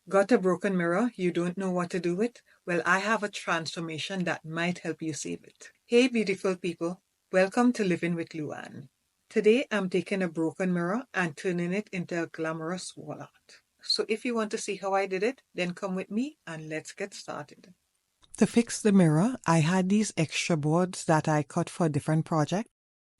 Got a broken mirror you don't know what to do with? Well, I have a transformation that might help you save it. Hey beautiful people, welcome to Living with Luann. Today I'm taking a broken mirror and turning it into a glamorous wall art. So if you want to see how I did it, then come with me and let's get started. To fix the mirror, I had these extra boards that I cut for a different project.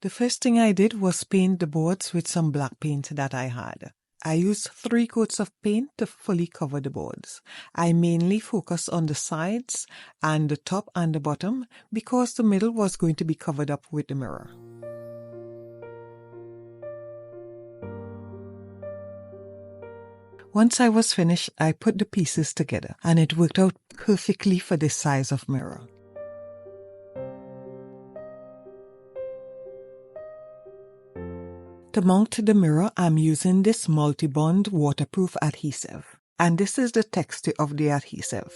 The first thing I did was paint the boards with some black paint that I had. I used 3 coats of paint to fully cover the boards. I mainly focused on the sides and the top and the bottom because the middle was going to be covered up with the mirror. Once I was finished, I put the pieces together and it worked out perfectly for this size of mirror. To mount the mirror, I'm using this multi-bond waterproof adhesive. And this is the texture of the adhesive.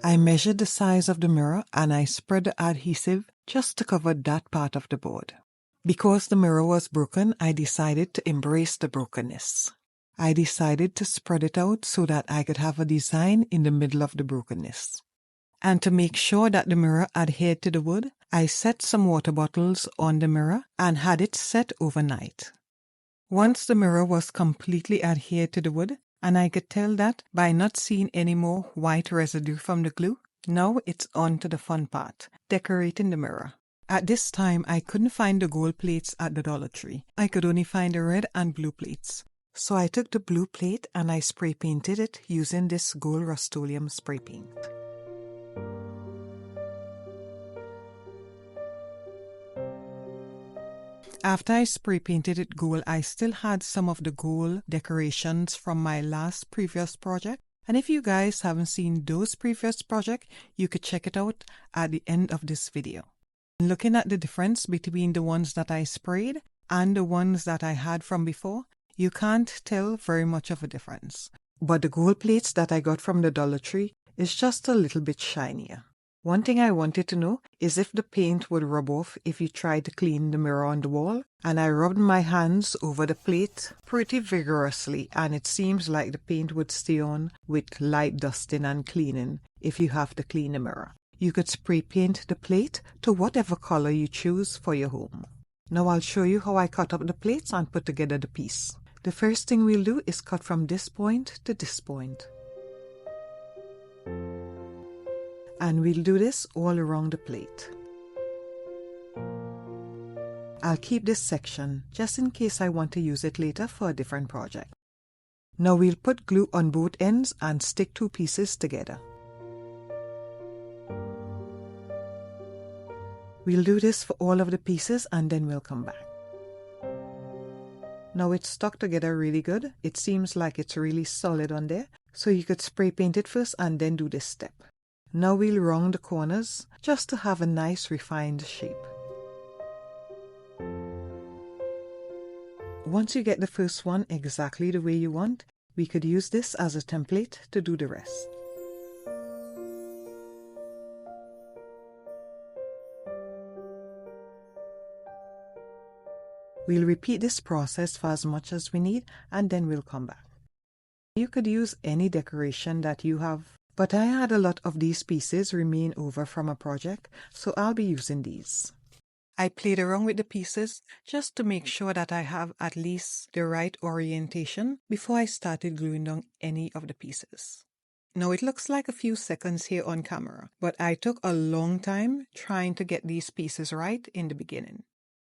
I measured the size of the mirror and I spread the adhesive just to cover that part of the board. Because the mirror was broken, I decided to embrace the brokenness. I decided to spread it out so that I could have a design in the middle of the brokenness. And to make sure that the mirror adhered to the wood, I set some water bottles on the mirror and had it set overnight. Once the mirror was completely adhered to the wood, and I could tell that by not seeing any more white residue from the glue, now it's on to the fun part, decorating the mirror. At this time, I couldn't find the gold plates at the Dollar Tree. I could only find the red and blue plates. So I took the blue plate and I spray painted it using this gold Rust-Oleum spray paint. After I spray painted it gold, I still had some of the gold decorations from my previous project. And if you guys haven't seen those previous projects, you could check it out at the end of this video. Looking at the difference between the ones that I sprayed and the ones that I had from before, you can't tell very much of a difference. But the gold plates that I got from the Dollar Tree is just a little bit shinier. One thing I wanted to know is if the paint would rub off if you tried to clean the mirror on the wall, and I rubbed my hands over the plate pretty vigorously and it seems like the paint would stay on with light dusting and cleaning if you have to clean the mirror. You could spray paint the plate to whatever color you choose for your home. Now I'll show you how I cut up the plates and put together the piece. The first thing we'll do is cut from this point to this point. And we'll do this all around the plate. I'll keep this section just in case I want to use it later for a different project. Now we'll put glue on both ends and stick 2 pieces together. We'll do this for all of the pieces and then we'll come back. Now it's stuck together really good. It seems like it's really solid on there. So you could spray paint it first and then do this step. Now we'll round the corners just to have a nice refined shape. Once you get the first one exactly the way you want, we could use this as a template to do the rest. We'll repeat this process for as much as we need and then we'll come back. You could use any decoration that you have, but I had a lot of these pieces remain over from a project, so I'll be using these. I played around with the pieces just to make sure that I have at least the right orientation before I started gluing down any of the pieces. Now it looks like a few seconds here on camera, but I took a long time trying to get these pieces right in the beginning.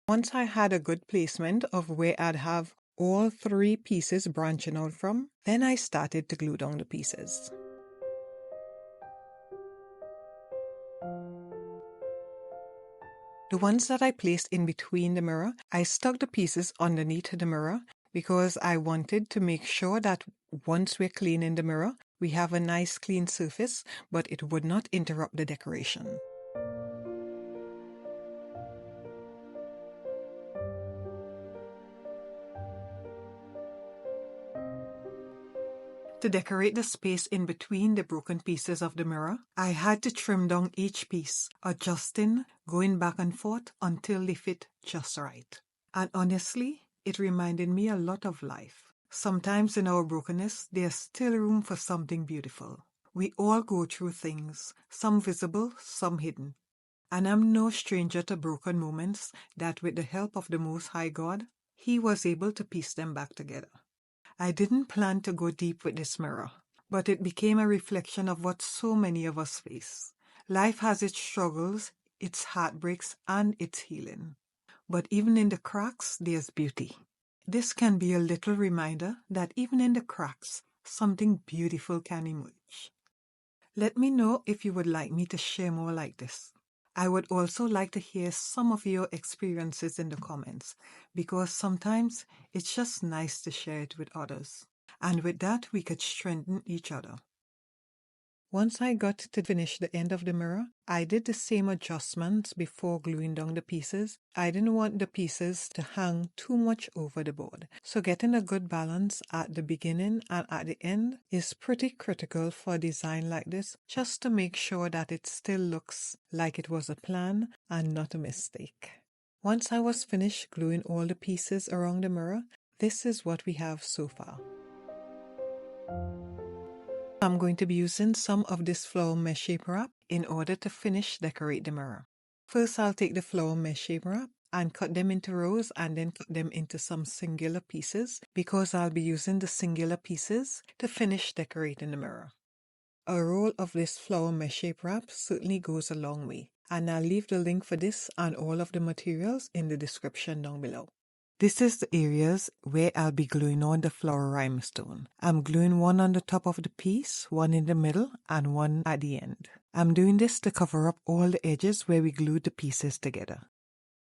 Once I had a good placement of where I'd have all 3 pieces branching out from, then I started to glue down the pieces. The ones that I placed in between the mirror, I stuck the pieces underneath the mirror because I wanted to make sure that once we're cleaning the mirror, we have a nice clean surface, but it would not interrupt the decoration. To decorate the space in between the broken pieces of the mirror, I had to trim down each piece, adjusting, going back and forth until they fit just right. And honestly, It reminded me a lot of life. Sometimes in our brokenness, there's still room for something beautiful. We all go through things, some visible, some hidden. And I'm no stranger to broken moments that with the help of the Most High God, He was able to piece them back together. I didn't plan to go deep with this mirror, but it became a reflection of what so many of us face. Life has its struggles, its heartbreaks, and its healing. But even in the cracks, there's beauty. This can be a little reminder that even in the cracks, something beautiful can emerge. Let me know if you would like me to share more like this. I would also like to hear some of your experiences in the comments, because sometimes it's just nice to share it with others. And with that, we could strengthen each other. Once I got to finish the end of the mirror, I did the same adjustments before gluing down the pieces. I didn't want the pieces to hang too much over the board. So getting a good balance at the beginning and at the end is pretty critical for a design like this, just to make sure that it still looks like it was a plan and not a mistake. Once I was finished gluing all the pieces around the mirror, this is what we have so far. I'm going to be using some of this flower mesh shape wrap in order to finish decorate the mirror. First, I'll take the flower mesh shape wrap and cut them into rows and then cut them into some singular pieces, because I'll be using the singular pieces to finish decorating the mirror. A roll of this flower mesh shape wrap certainly goes a long way, and I'll leave the link for this and all of the materials in the description down below. This is the areas where I'll be gluing on the flower rhinestone. I'm gluing one on the top of the piece, one in the middle, and one at the end. I'm doing this to cover up all the edges where we glued the pieces together.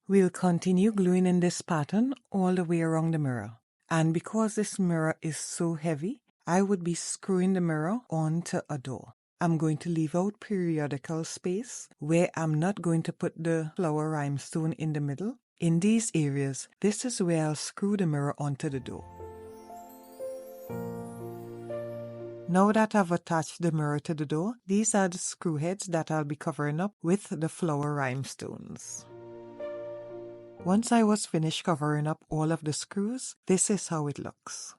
We'll continue gluing in this pattern all the way around the mirror. And because this mirror is so heavy, I would be screwing the mirror onto a door. I'm going to leave out periodical space where I'm not going to put the flower rhinestone in the middle. In these areas, this is where I'll screw the mirror onto the door. Now that I've attached the mirror to the door, these are the screw heads that I'll be covering up with the flower rhinestones. Once I was finished covering up all of the screws, this is how it looks.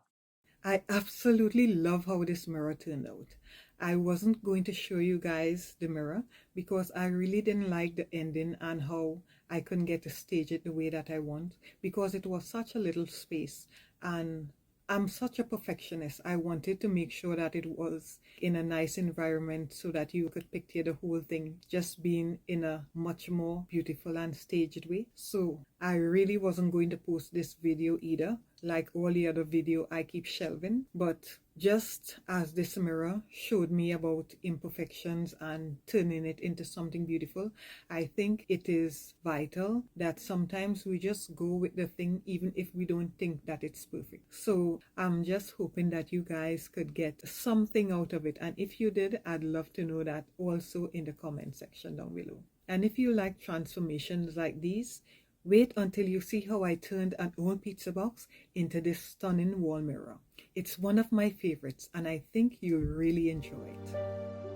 I absolutely love how this mirror turned out. I wasn't going to show you guys the mirror because I really didn't like the ending and how I couldn't get to stage it the way that I want, because it was such a little space, and I'm such a perfectionist. I wanted to make sure that it was in a nice environment so that you could picture the whole thing just being in a much more beautiful and staged way. So I really wasn't going to post this video either, like all the other video I keep shelving, but just as this mirror showed me about imperfections and turning it into something beautiful, I think it is vital that sometimes we just go with the thing even if we don't think that it's perfect. So I'm just hoping that you guys could get something out of it, and if you did, I'd love to know that also in the comment section down below. And if you like transformations like these, wait until you see how I turned an old pizza box into this stunning wall mirror. It's one of my favorites, and I think you'll really enjoy it.